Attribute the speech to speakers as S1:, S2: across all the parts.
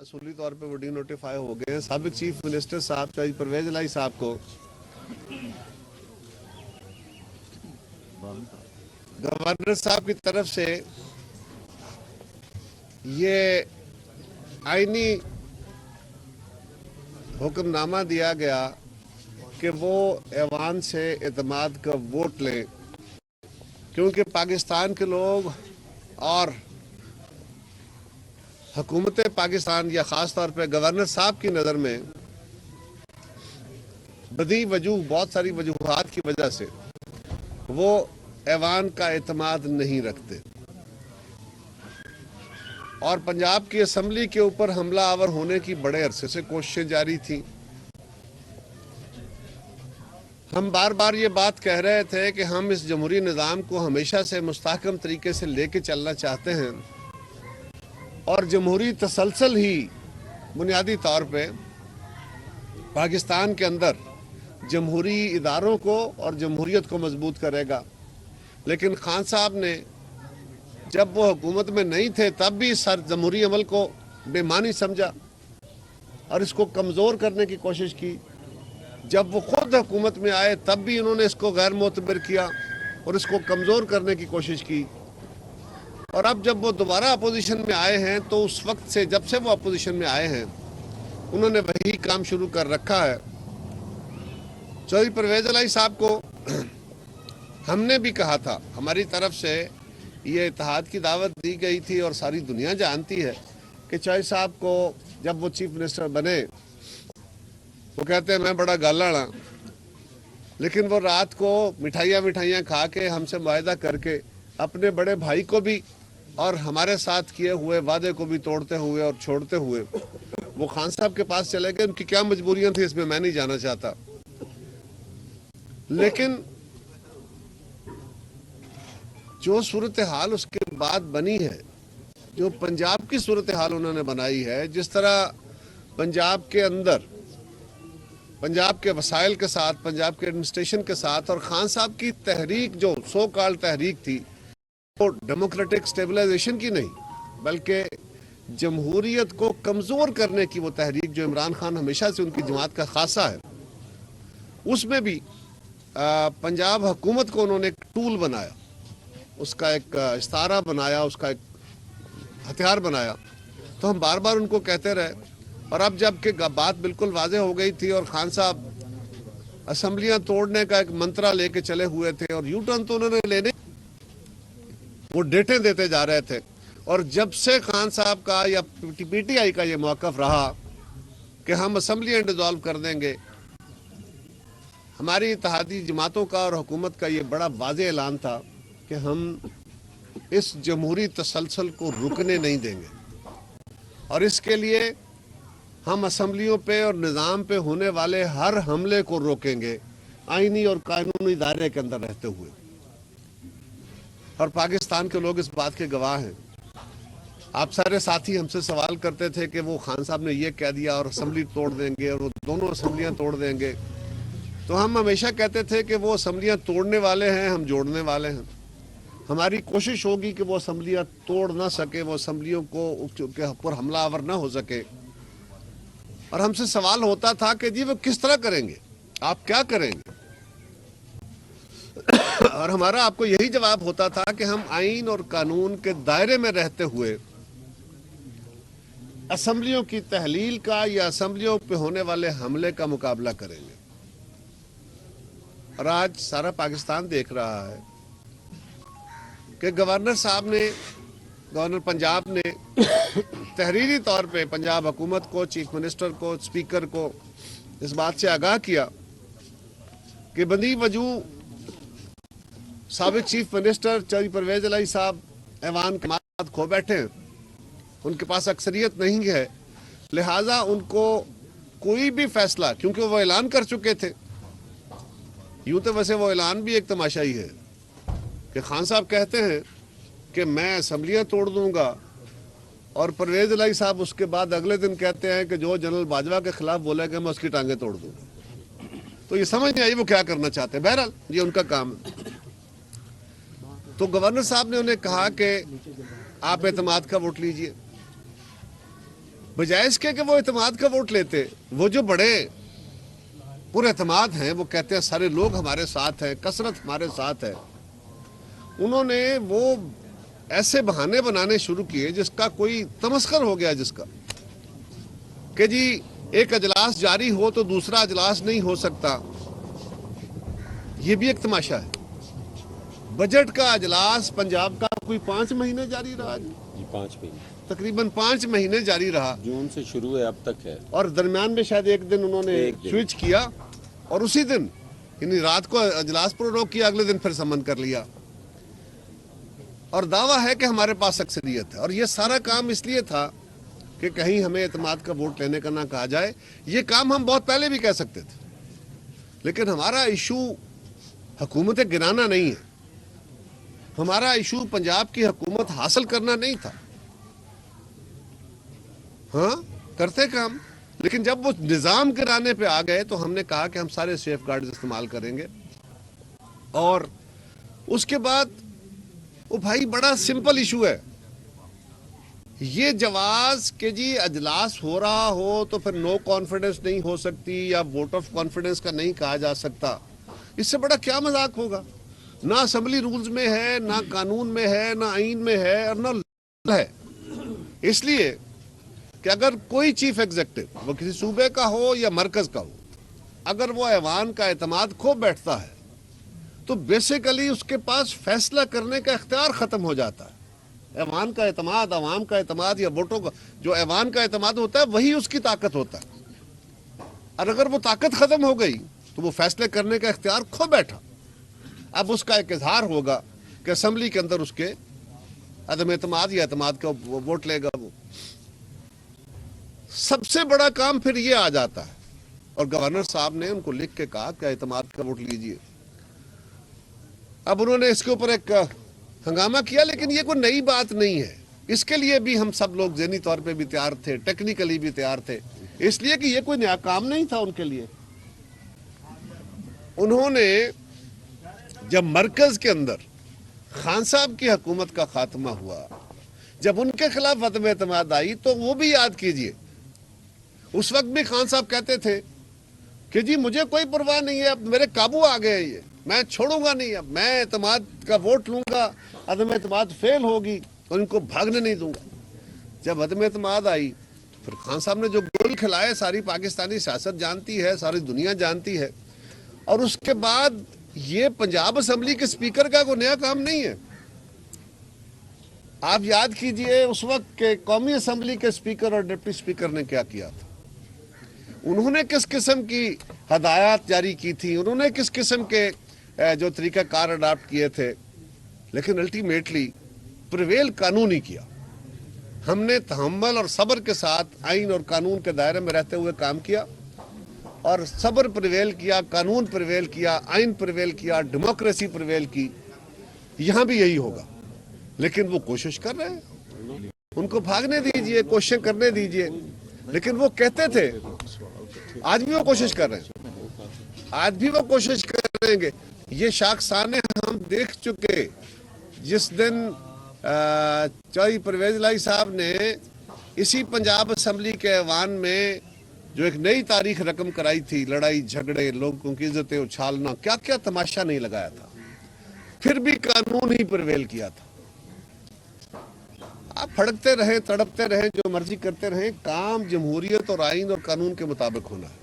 S1: असूली तौर पे वो डी नोटिफाई हो गए हैं। साबिक चीफ मिनिस्टर साहब चाहे परवेज इलाही साहब को गवर्नर साहब की तरफ से ये आईनी हुक्मनामा दिया गया कि वो ऐवान से एतमाद का वोट लें, क्योंकि पाकिस्तान के लोग और हुकूमत पाकिस्तान या ख़ास तौर पे गवर्नर साहब की नज़र में बदी वजूह बहुत सारी वजूहात की वजह से वो ऐवान का एतमाद नहीं रखते और पंजाब की असम्बली के ऊपर हमला आवर होने की बड़े अरसे से कोशिशें जारी थी। हम बार बार ये बात कह रहे थे कि हम इस जमहूरी निज़ाम को हमेशा से मुस्तहकम तरीके से लेके चलना चाहते हैं और जमहूरी तसलसल ही बुनियादी तौर पे पाकिस्तान के अंदर जमहूरी इदारों को और जमहूरियत को मजबूत करेगा। लेकिन खान साहब ने जब वो हुकूमत में नहीं थे तब भी इस जमहूरी अमल को बेमानी समझा और इसको कमज़ोर करने की कोशिश की। जब वो खुद हुकूमत में आए तब भी इन्होंने इसको गैर मोतबर किया और इसको कमज़ोर करने की कोशिश की। और अब जब वो दोबारा अपोजिशन में आए हैं तो उस वक्त से जब से वो अपोजिशन में आए हैं उन्होंने वही काम शुरू कर रखा है। चौधरी परवेज इलाही साहब को हमने भी कहा था, हमारी तरफ से ये इत्तेहाद की दावत दी गई थी और सारी दुनिया जानती है कि चौधरी साहब को जब वो चीफ मिनिस्टर बने वो कहते हैं मैं बड़ा गालाड़ा, लेकिन वो रात को मिठाइयाँ खा के हमसे मुआहदा करके अपने बड़े भाई को भी और हमारे साथ किए हुए वादे को भी तोड़ते हुए और छोड़ते हुए वो खान साहब के पास चले गए। उनकी क्या मजबूरियां थी इसमें मैं नहीं जाना चाहता, लेकिन जो सूरत हाल उसके बाद बनी है, जो पंजाब की सूरत हाल उन्होंने बनाई है, जिस तरह पंजाब के अंदर पंजाब के वसाइल के साथ, पंजाब के एडमिनिस्ट्रेशन के साथ और खान साहब की तहरीक जो सो कॉल्ड तहरीक थी वो डेमोक्रेटिक स्टेबलाइजेशन की नहीं बल्कि जमहूरियत को कमज़ोर करने की वो तहरीक जो इमरान खान हमेशा से उनकी जमात का खासा है, उसमें भी पंजाब हुकूमत को उन्होंने एक टूल बनाया, उसका एक इस्तारा बनाया, उसका एक हथियार बनाया। तो हम बार बार उनको कहते रहे और अब जब कि बात बिल्कुल वाज़ेह हो गई थी और खान साहब असम्बलियाँ तोड़ने का एक मंत्रा लेके चले हुए थे और यू टर्न तो उन्होंने लेने, वो डेटे देते जा रहे थे। और जब से खान साहब का या पीटीआई का ये मौक़िफ़ रहा कि हम असम्बलियाँ डिज़ोल्व कर देंगे, हमारी इत्तेहादी जमातों का और हुकूमत का ये बड़ा वाज़ेह ऐलान था कि हम इस जमहूरी तसलसल को रुकने नहीं देंगे और इसके लिए हम असम्बलियों पे और निज़ाम पे होने वाले हर हमले को रोकेंगे आईनी और कानूनी दायरे के अंदर रहते हुए। और पाकिस्तान के लोग इस बात के गवाह हैं। आप सारे साथी हमसे सवाल करते थे कि वो खान साहब ने ये कह दिया और असम्बली तोड़ देंगे और वो दोनों असम्बलियाँ तोड़ देंगे। तो हम हमेशा कहते थे कि वो असम्बलियाँ तोड़ने वाले हैं, हम जोड़ने वाले हैं। हमारी कोशिश होगी कि वो असम्बलियाँ तोड़ ना सके, वो असम्बलियों को के ऊपर हमला आवर ना हो सके। और हमसे सवाल होता था कि जी वो किस तरह करेंगे, आप क्या करेंगे? और हमारा आपको यही जवाब होता था कि हम आईन और कानून के दायरे में रहते हुए असम्बलियों की तहलील का या असम्बलियों पे होने वाले हमले का मुकाबला करेंगे। और आज सारा पाकिस्तान देख रहा है कि गवर्नर साहब ने, गवर्नर पंजाब ने तहरीरी तौर पे पंजाब हुकूमत को, चीफ मिनिस्टर को, स्पीकर को इस बात से आगाह किया कि बदी वजूह साबिक चीफ मिनिस्टर चौधरी परवेज इलाही साहब ऐवान के माद खो बैठे हैं, उनके पास अक्सरियत नहीं है, लिहाजा उनको कोई भी फैसला, क्योंकि वो ऐलान कर चुके थे, यूं तो वैसे वो ऐलान भी एक तमाशा ही है कि खान साहब कहते हैं कि मैं असम्बलियाँ तोड़ दूंगा और परवेज इलाही साहब उसके बाद अगले दिन कहते हैं कि जो जनरल बाजवा के खिलाफ बोलेगा मैं उसकी टांगें तोड़ दूंगा। तो ये समझ नहीं आई वो क्या करना चाहते हैं। बहरहाल ये उनका काम है। तो गवर्नर साहब ने उन्हें कहा कि आप एतमाद का वोट लीजिए بجائے اس کے کہ وہ اعتماد کا ووٹ لیتے، وہ جو بڑے پر اعتماد ہیں، وہ کہتے ہیں سارے لوگ ہمارے ساتھ ہیں، کثرت ہمارے ساتھ ہے، انہوں نے وہ ایسے بہانے بنانے شروع کیے جس کا کوئی تمسخر ہو گیا، جس کا کہ جی ایک اجلاس جاری ہو تو دوسرا اجلاس نہیں ہو سکتا. یہ بھی ایک تماشا ہے. بجٹ کا اجلاس پنجاب کا کوئی 5 مہینے جاری رہا جی
S2: 5 مہینے
S1: تقریباً 5 مہینے جاری رہا،
S2: جون سے شروع ہے اب تک ہے،
S1: اور درمیان میں شاید ایک دن انہوں نے سوئچ کیا اور اسی دن یعنی رات کو اجلاس پر روک کیا، اگلے دن پھر سمن کر لیا، اور دعویٰ ہے کہ ہمارے پاس اکثریت ہے. اور یہ سارا کام اس لیے تھا کہ کہیں ہمیں اعتماد کا ووٹ لینے کا نہ کہا جائے. یہ کام ہم بہت پہلے بھی کہہ سکتے تھے، لیکن ہمارا ایشو حکومت گرانا نہیں ہے، ہمارا ایشو پنجاب کی حکومت حاصل کرنا نہیں تھا. ہاں کرتے کام، لیکن جب وہ نظام گرانے پہ آ گئے تو ہم نے کہا کہ ہم سارے سیف گارڈز استعمال کریں گے. اور اس کے بعد وہ بھائی بڑا سمپل ایشو ہے، یہ جواز کہ جی اجلاس ہو رہا ہو تو پھر نو کانفیڈنس نہیں ہو سکتی یا ووٹ آف کانفیڈنس کا نہیں کہا جا سکتا. اس سے بڑا کیا مذاق ہوگا؟ نہ اسمبلی رولز میں ہے، نہ قانون میں ہے، نہ آئین میں ہے، اور نہ ہے. اس لیے کہ اگر کوئی چیف ایگزیکٹو وہ کسی صوبے کا ہو یا مرکز کا ہو، اگر وہ ایوان کا اعتماد کھو بیٹھتا ہے تو بیسیکلی اس کے پاس فیصلہ کرنے کا اختیار ختم ہو جاتا ہے. ایوان کا اعتماد، عوام کا اعتماد یا ووٹوں کا جو ایوان کا اعتماد ہوتا ہے وہی اس کی طاقت ہوتا ہے. اور اگر وہ طاقت ختم ہو گئی تو وہ فیصلے کرنے کا اختیار کھو بیٹھا. اب اس کا ایک اظہار ہوگا کہ اسمبلی کے اندر اس کے عدم اعتماد یا اعتماد کا ووٹ لے گا. وہ سب سے بڑا کام پھر یہ آ جاتا ہے، اور گورنر صاحب نے ان کو لکھ کے کہا کہ اعتماد کا ووٹ لیجئے. اب انہوں نے اس کے اوپر ایک ہنگامہ کیا، لیکن یہ کوئی نئی بات نہیں ہے. اس کے لیے بھی ہم سب لوگ ذہنی طور پہ بھی تیار تھے، ٹیکنیکلی بھی تیار تھے، اس لیے کہ یہ کوئی نیا کام نہیں تھا ان کے لیے. انہوں نے جب مرکز کے اندر خان صاحب کی حکومت کا خاتمہ ہوا، جب ان کے خلاف عدم اعتماد آئی تو وہ بھی یاد کیجئے، اس وقت بھی خان صاحب کہتے تھے کہ جی مجھے کوئی پرواہ نہیں ہے، اب میرے قابو آ گئے، یہ میں چھوڑوں گا نہیں، اب میں اعتماد کا ووٹ لوں گا، عدم اعتماد فیل ہوگی اور ان کو بھاگنے نہیں دوں گا. جب عدم اعتماد آئی پھر خان صاحب نے جو گول کھلائے ساری پاکستانی سیاست جانتی ہے، ساری دنیا جانتی ہے. اور اس کے بعد یہ پنجاب اسمبلی کے سپیکر کا کوئی نیا کام نہیں ہے. آپ یاد کیجئے اس وقت کے قومی اسمبلی کے سپیکر اور ڈپٹی سپیکر نے کیا کیا تھا، انہوں نے کس قسم کی ہدایات جاری کی تھی، انہوں نے کس قسم کے جو طریقہ کار اڈاپٹ کیے تھے، لیکن الٹیمیٹلی پریویل قانون ہی کیا. ہم نے تحمل اور صبر کے ساتھ آئین اور قانون کے دائرے میں رہتے ہوئے کام کیا، اور صبر پریویل کیا، قانون پریویل کیا، آئین پریویل کیا، ڈیموکریسی پریویل کی. یہاں بھی یہی ہوگا. لیکن وہ کوشش کر رہے ہیں، ان کو بھاگنے دیجئے، کوششیں کرنے دیجئے. لیکن وہ کہتے تھے، آج بھی وہ کوشش کر رہے ہیں، آج بھی وہ کوشش کریں گے. یہ شاخسانے ہم دیکھ چکے. جس دن چوہدری پرویز الہی صاحب نے اسی پنجاب اسمبلی کے ایوان میں جو ایک نئی تاریخ رقم کرائی تھی، لڑائی جھگڑے، لوگوں کی عزتیں اچھالنا، کیا کیا تماشا نہیں لگایا تھا، پھر بھی قانون ہی پریویل کیا تھا. آپ پھڑکتے رہیں، تڑپتے رہیں، جو مرضی کرتے رہیں، کام جمہوریت اور آئین اور قانون کے مطابق ہونا ہے.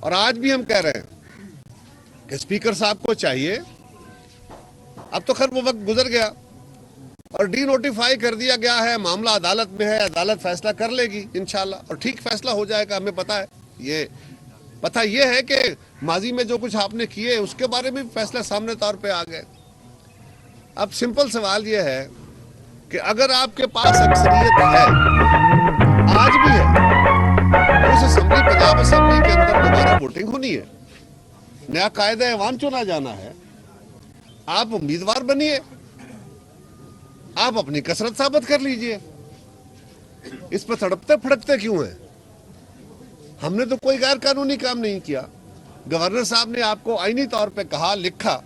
S1: اور آج بھی ہم کہہ رہے ہیں کہ اسپیکر صاحب کو چاہیے، اب تو خیر وہ وقت گزر گیا اور ڈی نوٹیفائی کر دیا گیا ہے، معاملہ عدالت میں ہے، عدالت فیصلہ کر لے گی انشاءاللہ، اور ٹھیک فیصلہ ہو جائے گا. ہمیں پتہ ہے، یہ پتہ یہ ہے کہ ماضی میں جو کچھ آپ نے کیے اس کے بارے میں فیصلہ سامنے طور پہ آ گئے. اب سمپل سوال یہ ہے کہ اگر آپ کے پاس اکثریت ہے، آج بھی ہے، اس اسمبلی پنجاب اسمبلی کے اندر دوبارہ ووٹنگ ہونی ہے، نیا قائد ایوان چنا جانا ہے، آپ امیدوار بنیے، آپ اپنی کثرت ثابت کر لیجئے. اس پہ تڑپتے پھڑکتے کیوں ہیں؟ ہم نے تو کوئی غیر قانونی کام نہیں کیا. گورنر صاحب نے آپ کو آئینی طور پہ کہا، لکھا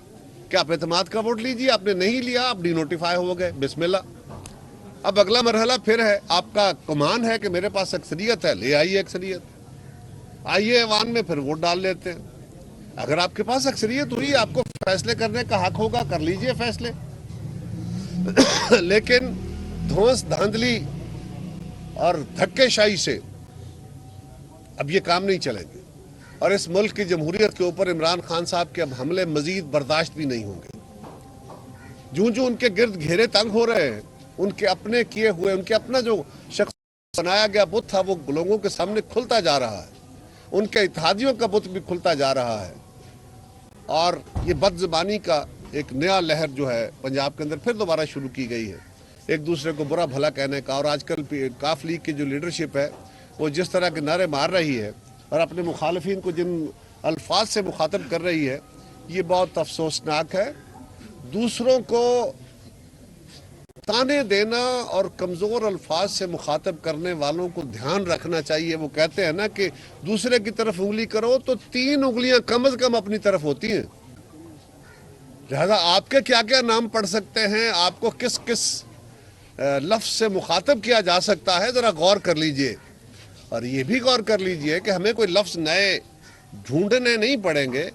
S1: کہ آپ اعتماد کا ووٹ لیجئے، آپ نے نہیں لیا، آپ ڈی نوٹیفائی ہو گئے، بسم اللہ. اب اگلا مرحلہ پھر ہے، آپ کا کمان ہے کہ میرے پاس اکثریت ہے، لے آئیے اکثریت، آئیے ایوان میں پھر ووٹ ڈال لیتے ہیں۔ اگر آپ کے پاس اکثریت ہوئی، آپ کو فیصلے کرنے کا حق ہوگا، کر لیجئے فیصلے، لیکن دھونس دھاندلی اور دھکے شاہی سے اب یہ کام نہیں چلیں گے، اور اس ملک کی جمہوریت کے اوپر عمران خان صاحب کے اب حملے مزید برداشت بھی نہیں ہوں گے۔ جو ان کے گرد گھیرے تنگ ہو رہے ہیں، ان کے اپنے کیے ہوئے، ان کے اپنا جو شخص بنایا گیا بت تھا، وہ لوگوں کے سامنے کھلتا جا رہا ہے، ان کے اتحادیوں کا بت بھی کھلتا جا رہا ہے، اور یہ بد زبانی کا ایک نیا لہر جو ہے پنجاب کے اندر پھر دوبارہ شروع کی گئی ہے، ایک دوسرے کو برا بھلا کہنے کا۔ اور آج کل کاف لیگ کی جو لیڈرشپ ہے وہ جس طرح کے نعرے مار رہی ہے اور اپنے مخالفین کو جن الفاظ سے مخاطب کر رہی ہے، یہ بہت افسوسناک ہے۔ دوسروں کو تانے دینا اور کمزور الفاظ سے مخاطب کرنے والوں کو دھیان رکھنا چاہیے۔ وہ کہتے ہیں نا کہ دوسرے کی طرف انگلی کرو تو 3 انگلیاں کم از کم اپنی طرف ہوتی ہیں، لہذا آپ کے کیا کیا نام پڑھ سکتے ہیں، آپ کو کس کس لفظ سے مخاطب کیا جا سکتا ہے، ذرا غور کر لیجئے۔ اور یہ بھی غور کر لیجئے کہ ہمیں کوئی لفظ نئے ڈھونڈنے نہیں پڑیں گے،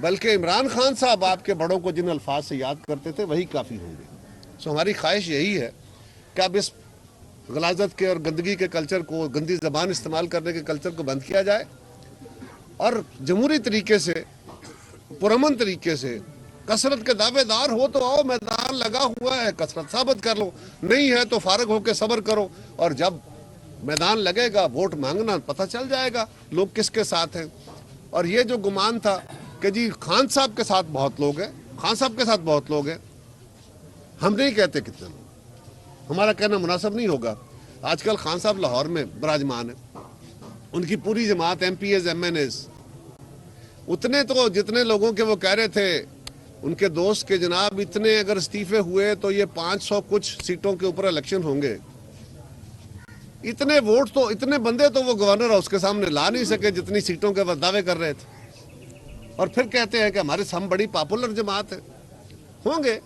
S1: بلکہ عمران خان صاحب آپ کے بڑوں کو جن الفاظ سے یاد کرتے تھے وہی کافی ہوں گے۔ ہماری خواہش یہی ہے کہ اب اس غلاظت کے اور گندگی کے کلچر کو، گندی زبان استعمال کرنے کے کلچر کو بند کیا جائے، اور جمہوری طریقے سے، پرامن طریقے سے، کثرت کے دعوے دار ہو تو آؤ، میدان لگا ہوا ہے، کثرت ثابت کر لو، نہیں ہے تو فارغ ہو کے صبر کرو، اور جب میدان لگے گا ووٹ مانگنا، پتہ چل جائے گا لوگ کس کے ساتھ ہیں۔ اور یہ جو گمان تھا کہ جی خان صاحب کے ساتھ بہت لوگ ہیں، خان صاحب کے ساتھ بہت لوگ ہیں، ہم نہیں کہتے کتنے لوگ، ہمارا کہنا مناسب نہیں ہوگا۔ آج کل خان صاحب لاہور میں براجمان ہیں، ان کی پوری جماعت M P As, M N As, اتنے تو جتنے لوگوں کے وہ کہہ رہے تھے ان کے دوست کے جناب، اتنے اگر استعفے ہوئے تو یہ 500 کچھ سیٹوں کے اوپر الیکشن ہوں گے۔ اتنے ووٹ تو، اتنے بندے تو وہ گورنر ہاؤس کے سامنے لا نہیں سکے جتنی سیٹوں کے وہ دعوے کر رہے تھے، اور پھر کہتے ہیں کہ ہمارے ہم بڑی پاپولر جماعت ہے۔ ہوں گے،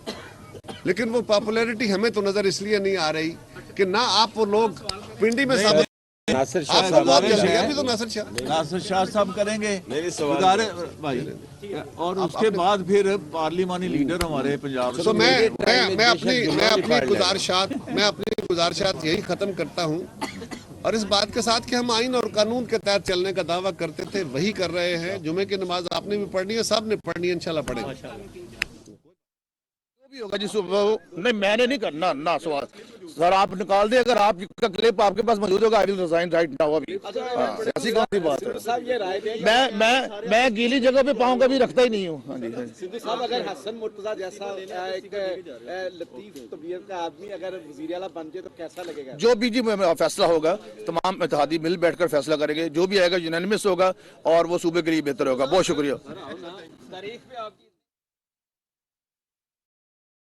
S1: لیکن وہ پاپولیرٹی ہمیں تو نظر اس لیے نہیں آ رہی کہ نہ آپ وہ لوگ پنڈی میں ثابت،
S2: ناصر شاہ
S1: آپ
S2: صاحب
S1: کو
S2: آگے
S1: ابھی
S2: جائیں۔
S1: بھی تو
S3: ناصر شاہ صاحب کریں گے
S2: میری سوال
S3: بھائی، اور اس کے بعد پھر پارلیمانی لیڈر ہمارے پنجاب سے۔
S1: تو میں اپنی گزارشات یہی ختم کرتا ہوں، اور اس بات کے ساتھ کہ ہم آئین اور قانون کے تحت چلنے کا دعویٰ کرتے تھے وہی کر رہے ہیں۔ جمعے کی نماز آپ نے بھی پڑھنی ہے، سب نے پڑھنی ہے، انشاءاللہ پڑھیں گے۔
S4: بھی ہوگا جس نہیں، میں نے نہیں کرنا نہ سوال سر، آپ نکال دیں، اگر آپ کا کلپ آپ کے پاس موجود ہوگا، آئی ول ریزائن رائٹ ناؤ۔ ابھی ایسی کون سی بات ہے؟ میں گیلی جگہ پہ پاؤں کا بھی رکھتا ہی نہیں ہوں۔ ہاں جی
S5: صدیق صاحب، اگر حسن مرتضیٰ جیسا ایک لطیف طبیعت کا آدمی اگر وزیر اعلیٰ بن جائے تو کیسا لگے گا؟
S4: جو بھی فیصلہ ہوگا، تمام اتحادی مل بیٹھ کر فیصلہ کریں گے، جو بھی آئے گا یونانیمس ہوگا اور وہ صوبے کے لیے بہتر ہوگا۔ بہت شکریہ۔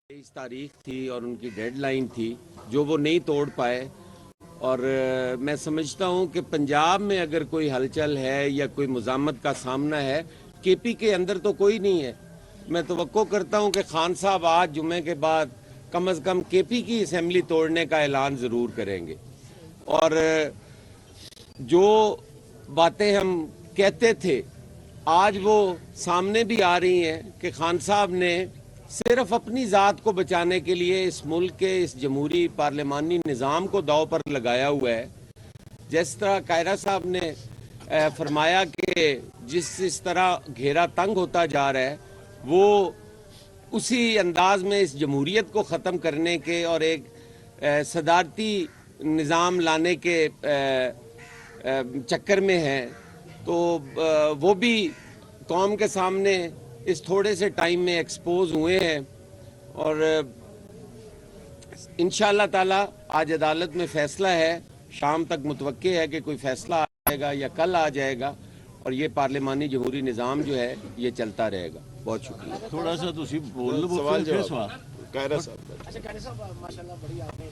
S2: اس تاریخ تھی اور ان کی ڈیڈ لائن تھی جو وہ نہیں توڑ پائے، اور میں سمجھتا ہوں کہ پنجاب میں اگر کوئی ہلچل ہے یا کوئی مزاحمت کا سامنا ہے، کے پی کے اندر تو کوئی نہیں ہے۔ میں توقع کرتا ہوں کہ خان صاحب آج جمعے کے بعد کم از کم کے پی کی اسمبلی توڑنے کا اعلان ضرور کریں گے، اور جو باتیں ہم کہتے تھے آج وہ سامنے بھی آ رہی ہیں کہ خان صاحب نے صرف اپنی ذات کو بچانے کے لیے اس ملک کے اس جمہوری پارلیمانی نظام کو داؤ پر لگایا ہوا ہے۔ جس طرح قائرہ صاحب نے فرمایا کہ جس طرح گھیرا تنگ ہوتا جا رہا ہے، وہ اسی انداز میں اس جمہوریت کو ختم کرنے کے اور ایک صدارتی نظام لانے کے چکر میں ہے، تو وہ بھی قوم کے سامنے اس تھوڑے سے ٹائم میں ایکسپوز ہوئے ہیں، اور انشاءاللہ تعالی آج عدالت میں فیصلہ ہے، شام تک متوقع ہے کہ کوئی فیصلہ آئے گا یا کل آ جائے گا، اور یہ پارلیمانی جمہوری نظام جو ہے یہ چلتا رہے گا۔ بہت شکریہ۔
S3: تھوڑا سا تسی بول لو، سوال جواب
S2: قائرہ صاحب۔
S6: اچھا قائرہ صاحب، ماشاءاللہ بڑی آپ نے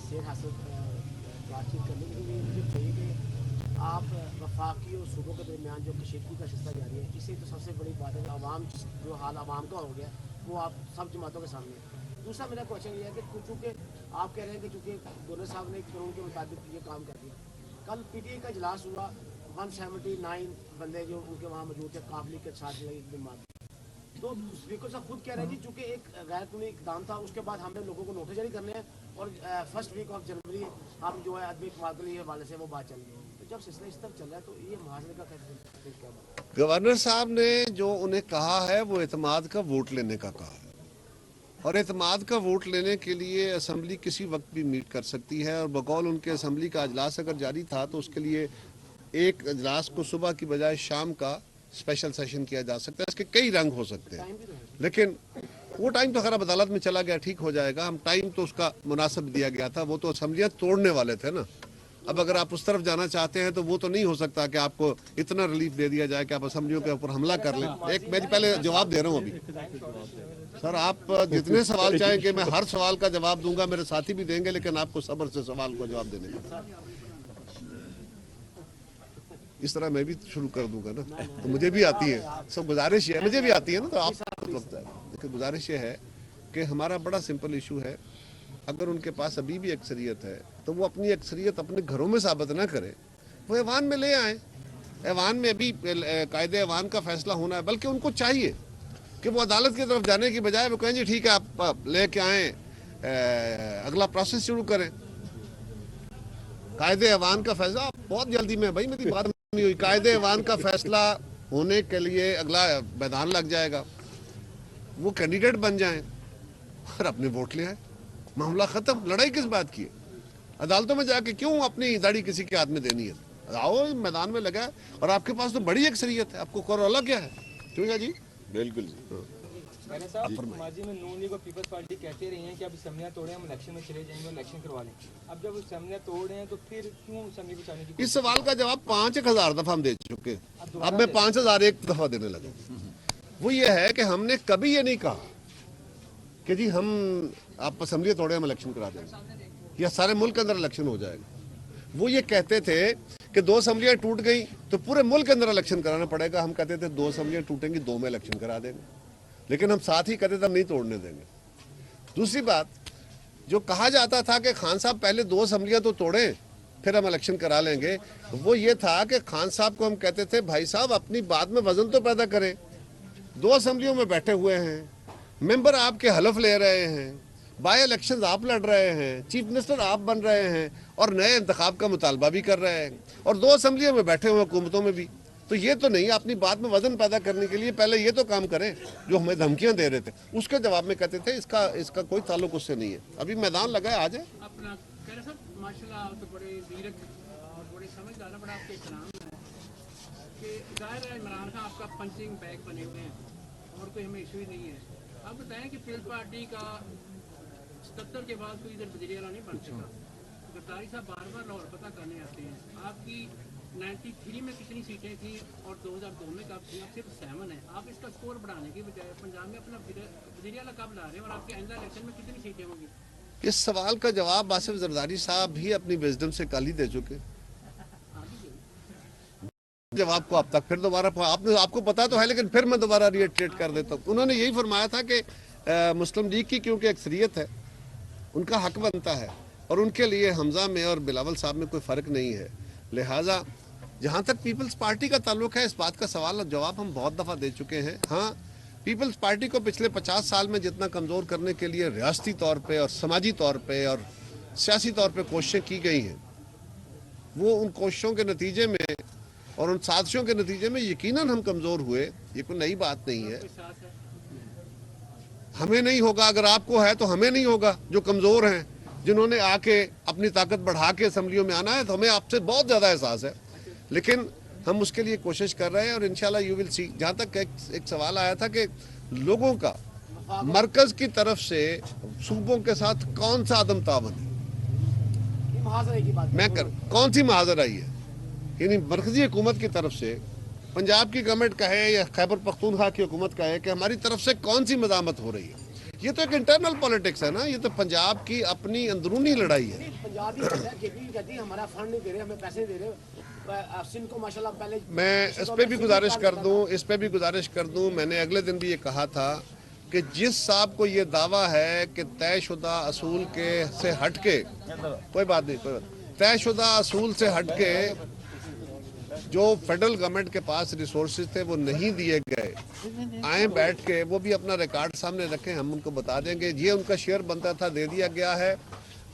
S6: صحت حاصل بات چیت کرنے کے لیے مجھے چاہیے کہ آپ وفاقی اور صوبوں کے درمیان جو کشیدگی کا سلسلہ جاری ہے، اس سے تو سب سے بڑی بات ہے عوام، جو حال عوام کا ہو گیا وہ آپ سب جماعتوں کے سامنے दूसरा मेरा क्वेश्चन ये है कि चूंकि आप कह रहे हैं कि चूंकि गवर्नर साहब ने कानून के मुताबिक ये काम कर दिया, कल पीटीआई का इजलास हुआ, 179 बंदे जो उनके वहाँ मौजूद थे काबली के साथ लगे दिन बाद, तो स्पीकर साहब खुद कह रहे हैं जी चूंकि एक गैर कानूनी इकदाम था, उसके बाद हमें लोगों को नोटिस जारी करने हैं और फर्स्ट वीक ऑफ जनवरी हम जो है आदमी इकबाल के लिए हवाले से वो बात चल रही है। तो जब सिलसिला इस तरह चल रहा है तो ये मुहावरे का क्या बात है?
S1: गवर्नर साहब ने जो उन्हें कहा है वो एतमाद का वोट लेने का कहा है, और एतमाद का वोट लेने के लिए असम्बली किसी वक्त भी मीट कर सकती है, और बकौल उनके असम्बली का अजलास अगर जारी था तो उसके लिए एक अजलास को सुबह की बजाय शाम का स्पेशल सेशन किया जा सकता है। इसके कई रंग हो सकते हैं, लेकिन वो टाइम तो खैर अब अदालत में चला गया, ठीक हो जाएगा। हम टाइम तो उसका मुनासिब दिया गया था, वो तो असम्बलियाँ तोड़ने वाले थे ना। अब अगर आप उस तरफ जाना चाहते हैं तो वो तो नहीं हो सकता कि आपको इतना रिलीफ दे दिया जाए कि आप असम्बलियों के ऊपर हमला कर लें। एक मैं पहले जवाब दे रहा हूँ अभी। सर आप जितने सवाल चाहें कि मैं हर सवाल का जवाब दूंगा, मेरे साथी भी देंगे, लेकिन आपको सब्र से सवाल को जवाब देने का। इस तरह मैं भी शुरू कर दूंगा ना, तो मुझे भी आती है, सब गुजारिश है, मुझे भी आती है ना, तो आप देखिए गुजारिश ये है कि हमारा बड़ा सिंपल इशू है, अगर उनके पास अभी भी अक्सरियत है तो वो अपनी अक्सरियत अपने घरों में साबित ना करे, वो ऐवान में ले आए। ऐवान में अभी कायदे ऐवान का फैसला होना है, बल्कि उनको चाहिए कि वो अदालत की तरफ जाने की बजाय वो कहें जी ठीक है आप लेके आए, अगला प्रोसेस शुरू करें। कायदे ऐवान का फैसला बहुत जल्दी में, भाई मेरी बात नहीं हुई, कायदे ऐवान का फैसला होने के लिए अगला मैदान लग जाएगा, वो कैंडिडेट बन जाएं और अपने वोट ले आए, मामला खत्म। लड़ाई किस बात की है? अदालतों में जाके क्यों अपनी दाढ़ी किसी के हाथ में देनी है? आओ मैदान में लगा, और आपके पास तो बड़ी अक्सरियत है, आपको कोरोला क्या है? क्यों है जी?
S4: बिल्कुल जी।
S7: मैंने साहब माजी में नून लीग और पीपल्स पार्टी कहते रही हैं कि अब असेंबलियां तोड़े, हम इलेक्शन में चले जाएंगे, इलेक्शन करवा लें। अब जब असेंबलियां तोड़ रहे हैं तो फिर क्यों असेंबली को चाहने की?
S1: इस सवाल का जवाब 5,000 दफा हम दे चुके, अब मैं 5,001 दफा देने लगा। वो ये है कि हमने कभी ये नहीं कहा कि जी हम आप असेंबली तोड़े हम इलेक्शन करा देंगे या सारे मुल्क के अंदर इलेक्शन हो जाएगा। वो ये कहते थे कि 2 असेंबलियां टूट गई तो पूरे मुल्क के अंदर इलेक्शन कराना पड़ेगा। हम कहते थे 2 असेंबलियां टूटेंगी, 2 में इलेक्शन करा देंगे, लेकिन हम साथ ही कहते थे हम नहीं तोड़ने देंगे। दूसरी बात, जो कहा जाता था कि खान साहब पहले 2 असेंबलियां तो तोड़े फिर हम इलेक्शन करा लेंगे, वो ये था कि खान साहब को हम कहते थे भाई साहब अपनी बात में वजन तो पैदा करें। 2 असेंबलियों में बैठे हुए हैं, मेंबर आपके हलफ ले रहे हैं, बाय इलेक्शन आप लड़ रहे हैं, चीफ मिनिस्टर आप बन रहे हैं और नए इंतखाब का मुतालबा भी कर रहे हैं, और 2 असेंबलियों में बैठे हुए हुकूमतों में भी। तो ये तो नहीं, अपनी बात में वजन पैदा करने के लिए पहले ये तो काम करें। जो हमें धमकियां दे रहे थे उसके जवाब में कहते थे इसका कोई ताल्लुक उससे नहीं है। अभी मैदान लगा है, आ जाए।
S8: अपना कह रहे सर माशाल्लाह आप तो बड़े वीरक और बड़े समझदार, बड़ा आपके इस्लाम है कि जाहिर है इमरान खान आपका पंचिंग बैग बने हुए हैं और कोई हमें इशू ही नहीं है। आप बताएं कि पीपल्स पार्टी का 77 के बाद कोई इधर वज़ीर आला नहीं बन सका। गद्दारी साहब बार बार लाहौर पता करने आते हैं, आपकी 93 में कितनी सीटें थी और 2002 में कब थी? आप सिर्फ 7 है। आप इसका स्कोर बढ़ाने की बजाय पंजाब में अपना वज़ीर आला कब ला रहे हैं और आपके आइंदा इलेक्शन में कितनी सीटें होंगी?
S1: इस सवाल का जवाब आसिफ जरदारी साहब भी अपनी विजडम से कल ही दे चुके। जवाब को अब तक फिर दोबारा आपको पता तो है, लेकिन फिर मैं दोबारा रिएट्रेट कर देता हूँ। उन्होंने यही फरमाया था कि मुस्लिम लीग की क्योंकि अक्सरियत है, उनका हक बनता है और उनके लिए हमजा में और बिलावल साहब में कोई फ़र्क नहीं है। लिहाजा जहाँ तक पीपल्स पार्टी का ताल्लुक है, इस बात का सवाल और जवाब हम बहुत दफ़ा दे चुके हैं। हाँ, पीपल्स पार्टी को पिछले 50 साल में जितना कमज़ोर करने के लिए रियासती तौर पे और समाजी तौर पे और सियासी तौर पे कोशिशें की गई हैं, वो उन कोशिशों के नतीजे में और उन साजिशों के नतीजे में यकीनन हम कमज़ोर हुए। ये कोई नई बात नहीं है। हमें नहीं होगा, अगर आपको है तो हमें नहीं होगा। जो कमज़ोर हैं, जिन्होंने आके अपनी ताकत बढ़ा के असम्बलियों में आना है, तो हमें आपसे बहुत ज़्यादा एहसास है, लेकिन हम उसके लिए कोशिश कर रहे हैं और इंशाल्लाह यू विल सी। जहाँ तक एक सवाल आया था कि लोगों का मरकज़ की तरफ से सूबों के साथ कौन सा अदम तावन है, मैं कौन सी महाजर आई है, यानी मरकजी हुकूमत की तरफ से पंजाब की गवर्नमेंट कहे या खैबर पख्तूनख्वा की हुकूमत कहे कि हमारी तरफ से कौन सी मदामत हो रही है। ये तो एक इंटरनल पॉलिटिक्स है ना, ये तो पंजाब की अपनी अंदरूनी लड़ाई है।
S6: पंजाब ही कहती है हमारा फंड नहीं दे रहे, हमें पैसे दे रहे। सिंध को माशाल्लाह पहले
S1: मैं इस पे भी गुजारिश कर दूं, मैंने अगले दिन भी ये कहा था کہ جس صاحب کو یہ دعویٰ ہے کہ طے شدہ اصول کے سے ہٹ کے کوئی بات نہیں طے شدہ اصول سے ہٹ کے جو فیڈرل گورنمنٹ کے پاس ریسورسز تھے وہ نہیں دیے گئے، آئیں بیٹھ کے وہ بھی اپنا ریکارڈ سامنے رکھیں، ہم ان کو بتا دیں گے یہ ان کا شیئر بنتا تھا دے دیا گیا ہے۔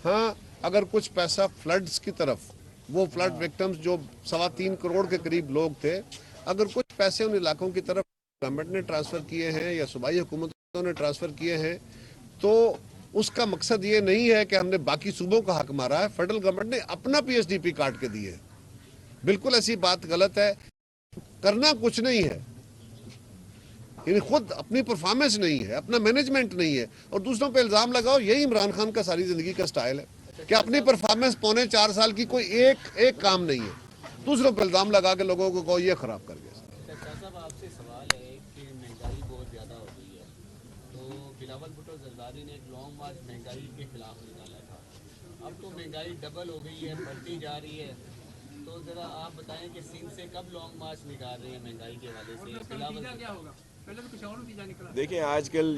S1: ہاں اگر کچھ پیسہ فلڈز کی طرف، وہ فلڈ وکٹمز جو 3.25 کروڑ کے قریب لوگ تھے، اگر کچھ پیسے ان علاقوں کی طرف گورنمنٹ نے ٹرانسفر کیے ہیں یا صوبائی حکومتوں نے ٹرانسفر کیے ہیں تو اس کا مقصد یہ نہیں ہے کہ ہم نے باقی صوبوں کا حق مارا ہے، فیڈرل گورنمنٹ نے اپنا پی ایس ڈی پی کاٹ کے دیے۔ بالکل ایسی بات غلط ہے، کرنا کچھ نہیں ہے، یعنی خود اپنی پرفارمنس نہیں ہے، اپنا مینجمنٹ نہیں ہے اور دوسروں پہ الزام لگاؤ۔ یہی عمران خان کا ساری زندگی کا سٹائل ہے کہ اپنی پرفارمنس 4.25 سال کی کوئی ایک کام نہیں ہے، دوسروں پہ الزام لگا کے لوگوں کو کہو یہ خراب کر گیا۔
S9: صاحب آپ سے سوال ہے کہ مہنگائی بہت زیادہ ہو گئی ہے، تو بلاول بھٹو زرداری نے ایک لانگ مارچ مہنگائی کے خلاف نکالا تھا، اب تو مہنگائی ڈبل ہو گئی ہے، بڑھتی جا رہی ہے، تو ذرا آپ بتائیں کہ سندھ سے کب لانگ مارچ نکال رہے ہیں مہنگائی کے حوالے سے؟ بلاول
S8: کیا ہوگا؟ پہلے تو کچھ اور نتیجہ نکلا۔
S10: دیکھیں آج کل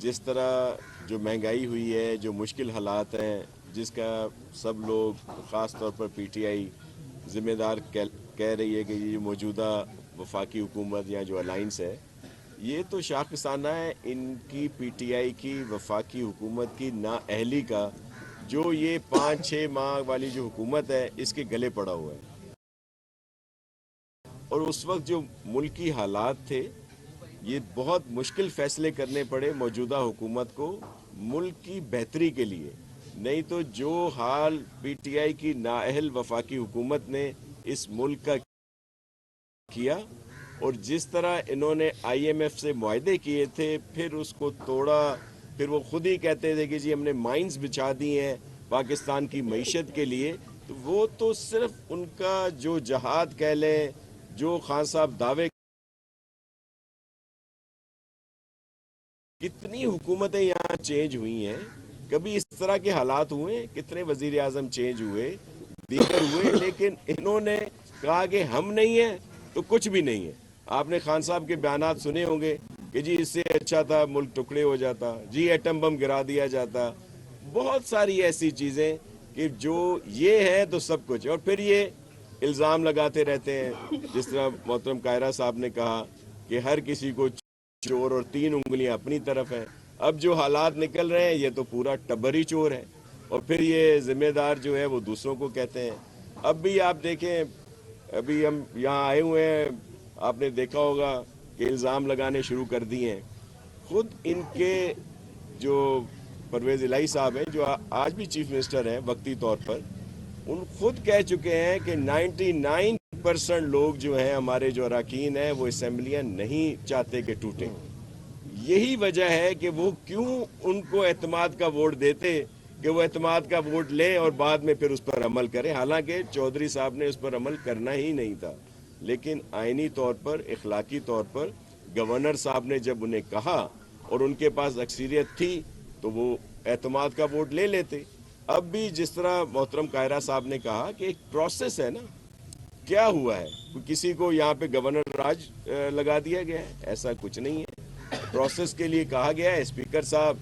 S10: جس طرح جو مہنگائی ہوئی ہے، جو مشکل حالات ہیں، جس کا سب لوگ خاص طور پر پی ٹی آئی ذمہ دار کہہ رہی ہے کہ یہ موجودہ وفاقی حکومت یا جو الائنس ہے یہ تو شاخسانہ ہے ان کی پی ٹی آئی کی وفاقی حکومت کی نااہلی کا، جو یہ 5-6 ماہ والی جو حکومت ہے اس کے گلے پڑا ہوا ہے۔ اور اس وقت جو ملکی حالات تھے یہ بہت مشکل فیصلے کرنے پڑے موجودہ حکومت کو ملک کی بہتری کے لیے، نہیں تو جو حال پی ٹی آئی کی نااہل وفاقی حکومت نے اس ملک کا کیا اور جس طرح انہوں نے آئی ایم ایف سے معاہدے کیے تھے پھر اس کو توڑا، پھر وہ خود ہی کہتے تھے کہ جی ہم نے مائنز بچھا دی ہیں پاکستان کی معیشت کے لیے، تو وہ تو صرف ان کا جو جہاد کہہ لیں، جو خان صاحب دعوے، کتنی حکومتیں یہاں چینج ہوئی ہیں، کبھی اس طرح کے حالات ہوئے، کتنے وزیر اعظم چینج ہوئے، دیگر ہوئے، لیکن انہوں نے کہا کہ ہم نہیں ہیں تو کچھ بھی نہیں ہے۔ آپ نے خان صاحب کے بیانات سنے ہوں گے کہ جی اس سے اچھا تھا ملک ٹکڑے ہو جاتا، جی ایٹم بم گرا دیا جاتا، بہت ساری ایسی چیزیں کہ جو یہ ہے تو سب کچھ، اور پھر یہ الزام لگاتے رہتے ہیں، جس طرح محترم قاہرہ صاحب نے کہا کہ ہر کسی کو چور اور 3 انگلیاں اپنی طرف ہیں۔ اب جو حالات نکل رہے ہیں یہ تو پورا ٹبر ہی چور ہے، اور پھر یہ ذمہ دار جو ہے وہ دوسروں کو کہتے ہیں۔ اب بھی آپ دیکھیں، ابھی ہم یہاں آئے ہوئے ہیں، آپ نے دیکھا ہوگا کہ الزام لگانے شروع کر دیے ہیں۔ خود ان کے جو پرویز الہی صاحب ہیں جو آج بھی چیف منسٹر ہیں وقتی طور پر، ان خود کہہ چکے ہیں کہ 99% لوگ جو ہیں ہمارے جو اراکین ہیں وہ اسمبلیاں نہیں چاہتے کہ ٹوٹیں۔ یہی وجہ ہے کہ وہ کیوں ان کو اعتماد کا ووٹ دیتے کہ وہ اعتماد کا ووٹ لیں اور بعد میں پھر اس پر عمل کریں، حالانکہ چودھری صاحب نے اس پر عمل کرنا ہی نہیں تھا، لیکن آئینی طور پر، اخلاقی طور پر گورنر صاحب نے جب انہیں کہا اور ان کے پاس اکثریت تھی تو وہ اعتماد کا ووٹ لے لیتے۔ اب بھی جس طرح محترم قاہرہ صاحب نے کہا کہ ایک پروسیس ہے نا، کیا ہوا ہے، کسی کو یہاں پہ گورنر راج لگا دیا گیا ہے؟ ایسا کچھ نہیں ہے، پروسیس کے لیے کہا گیا ہے اسپیکر صاحب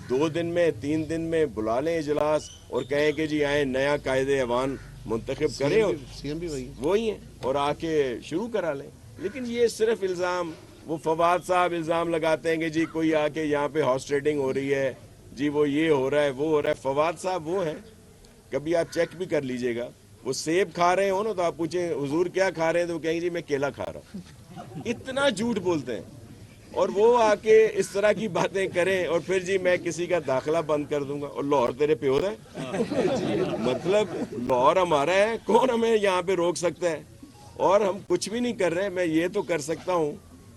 S10: 2 دن میں 3 دن میں بلا لیں اجلاس اور کہیں کہ جی آئیں نیا قائد ایوان منتخب کریں، اور
S1: سی ایم بھی
S10: وہی ہیں اور آ کے شروع کرا لیں۔ لیکن یہ صرف الزام، وہ فواد صاحب الزام لگاتے ہیں کہ جی کوئی آ کے یہاں پہ ہارس ٹریڈنگ ہو رہی ہے، جی وہ یہ ہو رہا ہے وہ ہو رہا ہے۔ فواد صاحب وہ ہیں، کبھی آپ چیک بھی کر لیجئے گا، وہ سیب کھا رہے ہوں نا تو آپ پوچھیں حضور کیا کھا رہے ہیں تو وہ کہیں گے جی میں کیلا کھا رہا ہوں۔ اتنا جھوٹ بولتے ہیں، اور وہ آ کے اس طرح کی باتیں کریں اور پھر جی میں کسی کا داخلہ بند کر دوں گا، اور لاہور تیرے پیور ہے، مطلب لاہور ہمارا ہے، کون ہمیں یہاں پہ روک سکتا ہے؟ اور ہم کچھ بھی نہیں کر رہے، میں یہ تو کر سکتا ہوں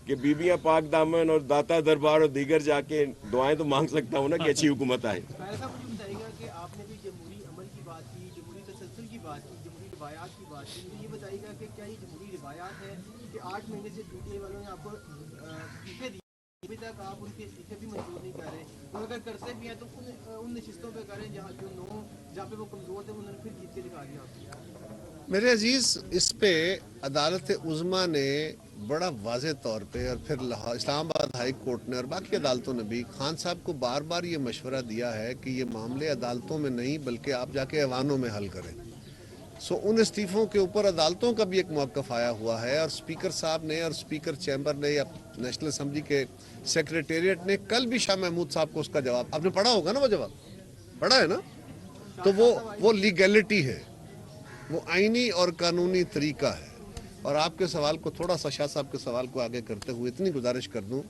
S10: کہ بیبیاں پاک دامن اور داتا دربار اور دیگر جا کے دعائیں تو مانگ سکتا ہوں نا کہ اچھی حکومت آئے۔
S7: قاہرہ صاحب مجھے بتائیے گا کہ آپ نے بھی جمہوری عمل کی بات کی، جمہوری تسلسل کی بات کی، جمہوری روایات کی بات کی، مجھے یہ بتائیے گا کہ کیا یہ جمہوری روایات ہے کہ 8 مہینے سے پی ٹی آئی والوں نے آپ کو استعفے دی، ابھی تک آپ ان کے استعفے بھی منظور نہیں کر رہے، اور اگر کرتے بھی ہیں تو ان نشستوں پہ کریں جہاں پہ وہ کمزور تھے انہوں نے پھر جیت کے دکھا دیا آپ کو۔
S1: میرے عزیز، اس پہ عدالت عظمیٰ نے बड़ा वाज़े तौर पे और फिर इस्लामाबाद हाई कोर्ट ने और बाकी अदालतों ने भी खान साहब को बार बार ये मशवरा दिया है कि ये मामले अदालतों में नहीं बल्कि आप जाके ऐवानों में हल करें। सो उन इस्तीफ़ों के ऊपर अदालतों का भी एक मौक़िफ़ आया हुआ है और स्पीकर साहब ने और स्पीकर चैम्बर ने या नेशनल असम्बली के सेक्रेटेरिएट ने कल भी शाह महमूद साहब को उसका जवाब, आपने पढ़ा होगा ना, वो जवाब पढ़ा है ना, तो वो लीगैलिटी है, वो आईनी और कानूनी तरीका है। और आपके सवाल को थोड़ा सा शाह साहब के सवाल को आगे करते हुए इतनी गुजारिश कर दूं,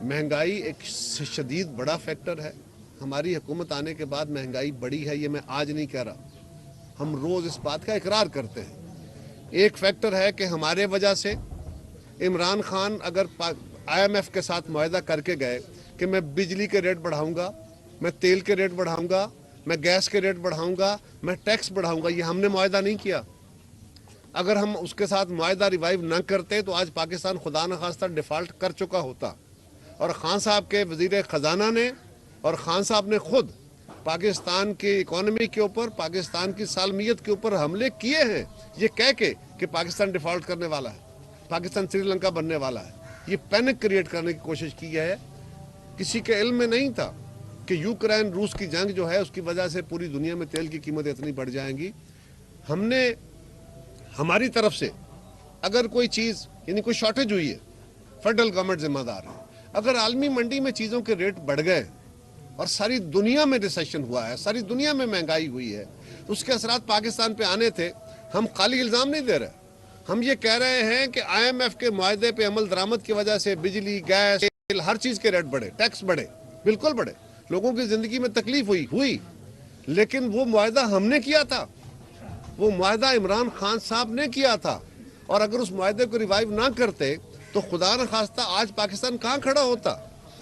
S1: महंगाई एक शदीद बड़ा फैक्टर है। हमारी हुकूमत आने के बाद महंगाई बढ़ी है, ये मैं आज नहीं कह रहा, हम रोज़ इस बात का इकरार करते हैं। एक फैक्टर है कि हमारे वजह से इमरान खान अगर IMF के साथ मुआहदा करके गए कि मैं बिजली के रेट बढ़ाऊंगा, मैं तेल के रेट बढ़ाऊंगा, मैं गैस के रेट बढ़ाऊंगा, मैं टैक्स बढ़ाऊंगा, ये हमने मुआहदा नहीं किया। अगर हम उसके साथ मुआहदा रिवाइव न करते तो आज पाकिस्तान खुदा न खास्ता डिफ़ॉल्ट कर चुका होता। और खान साहब के वज़ीर ख़जाना ने और खान साहब ने खुद पाकिस्तान की इकोनॉमी के ऊपर, पाकिस्तान की सालमियत के ऊपर हमले किए हैं, ये कह के कि पाकिस्तान डिफ़ॉल्ट करने वाला है, पाकिस्तान श्रीलंका बनने वाला है। ये पैनिक क्रिएट करने की कोशिश की है। किसी के इल्म में नहीं था कि यूक्रेन रूस की जंग जो है उसकी वजह से पूरी दुनिया में तेल की कीमत इतनी बढ़ जाएंगी। हमने हमारी तरफ से अगर कोई चीज़ यानी कोई शॉर्टेज हुई है, फेडरल गवर्नमेंट जिम्मेदार है। अगर आलमी मंडी में चीज़ों के रेट बढ़ गए और सारी दुनिया में रिसेशन हुआ है, सारी दुनिया में महंगाई हुई है, तो उसके असरात पाकिस्तान पे आने थे। हम खाली इल्ज़ाम नहीं दे रहे, हम ये कह रहे हैं कि IMF के मुआहदे पे अमल दरामद की वजह से बिजली, गैस, तेल, हर चीज़ के रेट बढ़े, टैक्स बढ़े, बिल्कुल बढ़े, लोगों की ज़िंदगी में तकलीफ हुई, लेकिन वो मुआहदा हमने किया था, वो मुआहदा इमरान खान साहब ने किया था। और अगर उस मुआहदे को रिवाइव ना करते तो खुदा न खास्ता आज पाकिस्तान कहाँ खड़ा होता,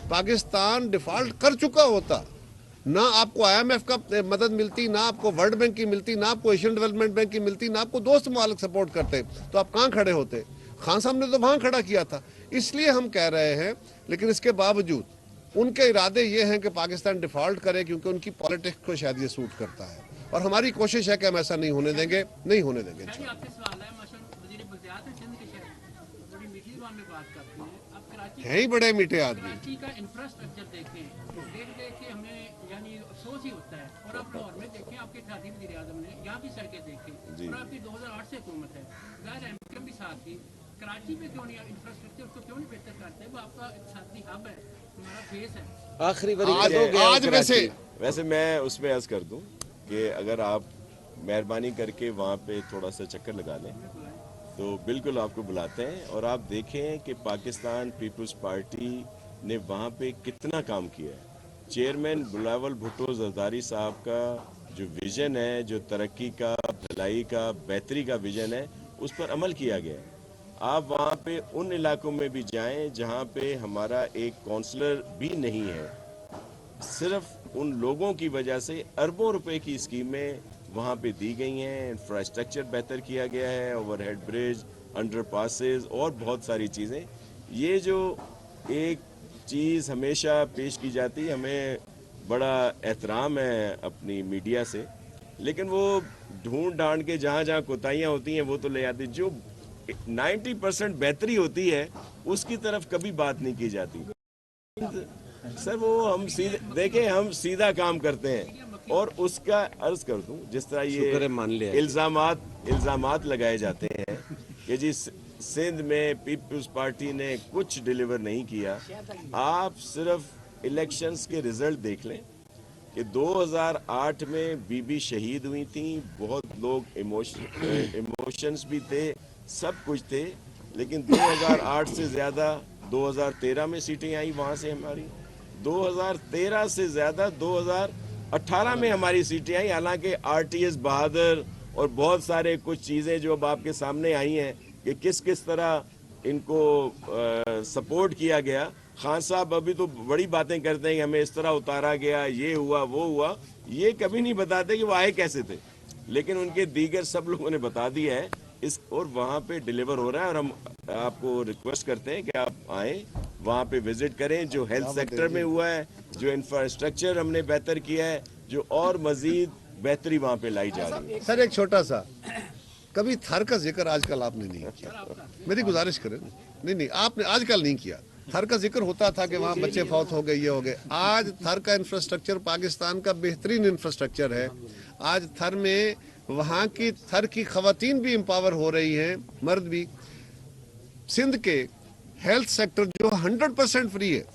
S1: पाकिस्तान डिफ़ॉल्ट कर चुका होता। ना आपको IMF का मदद मिलती, ना आपको वर्ल्ड बैंक की मिलती, ना आपको एशियन डेवलपमेंट बैंक की मिलती, ना आपको दोस्त मुमालिक सपोर्ट करते, तो आप कहाँ खड़े होते? खान साहब ने तो वहाँ खड़ा किया था। इसलिए हम कह रहे हैं, लेकिन इसके बावजूद उनके इरादे ये हैं कि पाकिस्तान डिफ़ॉल्ट करे क्योंकि उनकी पॉलिटिक्स को शायद ये सूट करता है, और हमारी कोशिश है कि हम ऐसा नहीं होने देंगे, नहीं होने देंगे। हैं ही बड़े मीठे आदमी।
S8: कराची का इंफ्रास्ट्रक्चर देखें, देख के हमें यानी अफसोस ही होता है। और आप लाहौर में देखें, आपके खादी वज़ीर आज़म ने यहाँ की सड़कें देखें, और आपकी 2008 से हुकूमत है, ज़ाहिर है MKM भी साथ थी। कराची में क्यों नहीं इंफ्रास्ट्रक्चर को क्यों नहीं बेहतर करते? वो आपका इक़्तिसादी हब है, हमारा फेस है।
S10: आखिरी आज वैसे मैं उसमें अर्ज कर दूं कि अगर आप मेहरबानी करके वहाँ पे थोड़ा सा चक्कर लगा लें तो बिल्कुल आपको बुलाते हैं, और आप देखें कि पाकिस्तान पीपल्स पार्टी ने वहाँ पे कितना काम किया है। चेयरमैन बिलावल भुट्टो जरदारी साहब का जो विज़न है, जो तरक्की का, भलाई का, बेहतरी का विज़न है, उस पर अमल किया गया है। आप वहाँ पे उन इलाकों में भी जाएं जहाँ पे हमारा एक काउंसलर भी नहीं है, सिर्फ उन लोगों की वजह से अरबों रुपए की स्कीमें वहाँ पे दी गई हैं। इंफ्रास्ट्रक्चर बेहतर किया गया है, ओवरहेड ब्रिज, अंडरपासेस और बहुत सारी चीज़ें। ये जो एक चीज़ हमेशा पेश की जाती है, हमें बड़ा एहतराम है अपनी मीडिया से, लेकिन वो ढूंढ ढांड के जहाँ जहाँ कोताहियाँ होती हैं वो तो ले आती। जो 90% बेहतरी होती है उसकी तरफ कभी बात नहीं की जाती। सर वो हम सीधे देखें, हम सीधा काम करते हैं, और उसका अर्ज कर दूं जिस तरह ये इल्जामात लगाए जाते हैं कि जी सिंध में पीपल्स पार्टी ने कुछ डिलीवर नहीं किया। आप सिर्फ इलेक्शंस के रिजल्ट देख लें कि 2008 में बीबी शहीद हुई थी, बहुत लोग इमोशंस भी थे, सब कुछ थे, लेकिन 2008 से ज़्यादा 2013 में सीटें आई वहाँ से हमारी, 2013 से ज़्यादा 2018 में हमारी सीटें आई। हालांकि RTS बहादुर और बहुत सारे कुछ चीज़ें जो अब आपके सामने आई हैं कि किस किस तरह इनको सपोर्ट किया गया। खान साहब अभी तो बड़ी बातें करते हैं कि हमें इस तरह उतारा गया, ये हुआ वो हुआ, ये कभी नहीं बताते कि वो आए कैसे थे, लेकिन उनके दीगर सब लोगों ने बता दिया है इस, और वहाँ पे डिलीवर हो रहा है। और हम आपको रिक्वेस्ट करते हैं कि आप आएँ, वहाँ पे विजिट करें। जो हेल्थ सेक्टर में हुआ है, जो इंफ्रास्ट्रक्चर हमने बेहतर किया है, जो और मजीद बेहतरी वहाँ पे लाई जा रही है।
S1: सर एक छोटा सा, कभी थर का जिक्र आजकल आपने नहीं किया, मेरी गुजारिश करें। नहीं, आपने आजकल नहीं किया। थर का जिक्र होता था कि वहाँ बच्चे फौत हो गए, ये हो गए। आज थर का इंफ्रास्ट्रक्चर पाकिस्तान का बेहतरीन इंफ्रास्ट्रक्चर है। आज थर में वहाँ की थर की खवातीन भी एम्पावर हो रही हैं, मर्द भी। सिंध के हेल्थ सेक्टर जो 100% फ्री है,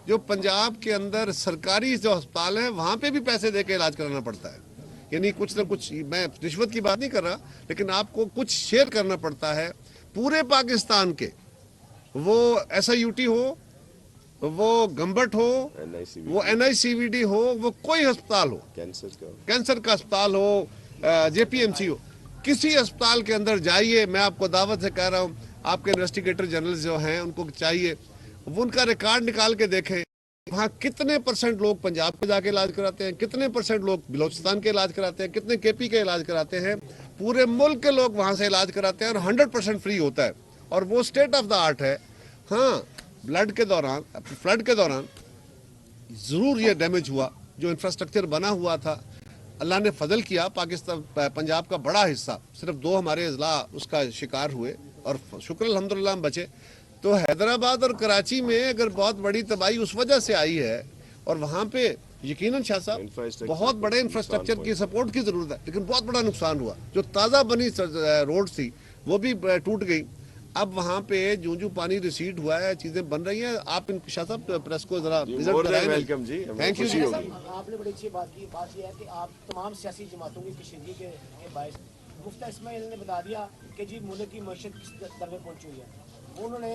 S1: जो पंजाब के अंदर सरकारी जो अस्पताल है वहाँ पे भी पैसे दे के इलाज कराना पड़ता है। यानी कुछ ना कुछ, मैं रिश्वत की बात नहीं कर रहा, लेकिन आपको कुछ शेयर करना पड़ता है। पूरे पाकिस्तान के, वो SIUT हो, वो गंबट हो, वो NICVD हो, वो कोई अस्पताल हो, कैंसर का अस्पताल हो, JPMC हो, किसी अस्पताल के अंदर जाइए। मैं आपको दावत से कह रहा हूँ, आपके इन्वेस्टिगेटर जनरल जो हैं उनको चाहिए वो उनका रिकॉर्ड निकाल के देखें, वहाँ कितने % लोग पंजाब के जाके इलाज कराते हैं, कितने % लोग बलोचिस्तान के इलाज कराते हैं, कितने KP के इलाज कराते हैं। पूरे मुल्क के लोग वहाँ से इलाज कराते हैं और 100% फ्री होता है, और वो स्टेट ऑफ द आर्ट है। हाँ, फ्लड के दौरान ज़रूर ये डैमेज हुआ, जो इंफ्रास्ट्रक्चर बना हुआ था। अल्लाह ने फजल किया, पाकिस्तान पंजाब का बड़ा हिस्सा, सिर्फ 2 हमारे अजला उसका शिकार हुए और शुक्र अल्हम्दुलिल्लाह हम बचे। तो हैदराबाद और कराची में अगर बहुत बड़ी तबाही उस वजह से आई है, और वहाँ पे यकीनन शाह साहब बहुत बड़े इंफ्रास्ट्रक्चर की सपोर्ट की ज़रूरत है, लेकिन बहुत बड़ा नुकसान हुआ। जो ताज़ा बनी रोड थी वो भी टूट गई। अब वहाँ पे जो पानी रिसीड हुआ है, चीज़ें बन रही हैं। आप इन शाह साहब प्रेस को ज़रा विजिट कराएं।
S10: वेलकम जी,
S1: थैंक यू जी।
S6: आपने बड़ी अच्छी बात की। बात यह है कि आप तमाम सियासी जमातों की कशीदगी के बायस मुफ्ती इस्माइल ने बता दिया कि जी मुल्क की मईशत किस दर में पहुंची हुई है। उन्होंने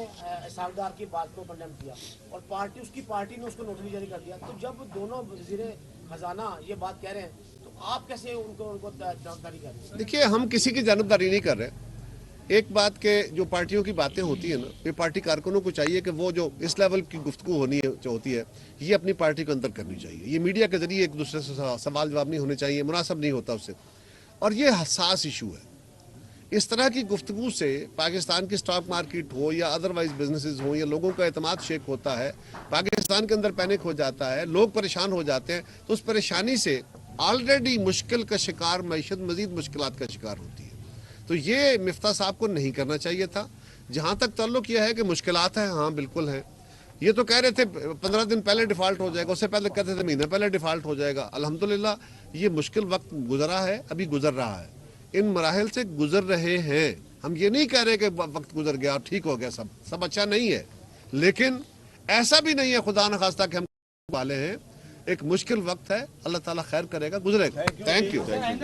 S6: इसाकदार की बात को कंडेम किया और उसकी पार्टी ने उसको नोटिस जारी कर दिया। तो जब दोनों वज़ीर खजाना ये बात कह रहे हैं, तो आप कैसे उनको जानकारी कर रहे हैं?
S1: देखिए, हम किसी की जानबदारी नहीं कर रहे। एक बात के जो पार्टियों की बातें होती है ना, ये पार्टी कारकुनों को चाहिए कि वो जो इस लेवल की गुफ्तगू होनी है, जो होती है, ये अपनी पार्टी के अंदर करनी चाहिए। ये मीडिया के जरिए एक दूसरे से सवाल जवाब नहीं होने चाहिए, मुनासिब नहीं होता उससे। और ये हसास इशू है। इस तरह की गुफ्तगू से पाकिस्तान की स्टॉक मार्केट हो या अदरवाइज बिजनेसेस हो, या लोगों का एतमाद शेक होता है, पाकिस्तान के अंदर पैनिक हो जाता है, लोग परेशान हो जाते हैं। तो उस परेशानी से ऑलरेडी मुश्किल का शिकार मईशत मजीद मुश्किलात का शिकार होती है। तो ये मिफ्ता साहब को नहीं करना चाहिए था। जहाँ तक ताल्लुक यह है कि मुश्किलात हैं, हाँ बिल्कुल हैं। ये तो कह रहे थे 15 दिन पहले डिफ़ॉल्ट हो जाएगा, उससे पहले कहते थे महीने पहले डिफ़ॉल्ट हो जाएगा। अल्हम्दुलिल्लाह ये मुश्किल वक्त गुजरा है, अभी गुजर रहा है, इन मराहिल से गुजर रहे हैं। हम ये नहीं कह रहे कि वक्त गुजर गया ठीक हो गया, सब अच्छा नहीं है, लेकिन ऐसा भी नहीं है खुदा न खास्ता कि हम वाले हैं। एक मुश्किल वक्त है, अल्लाह ताला खैर करेगा, गुजरेगा। Thank you.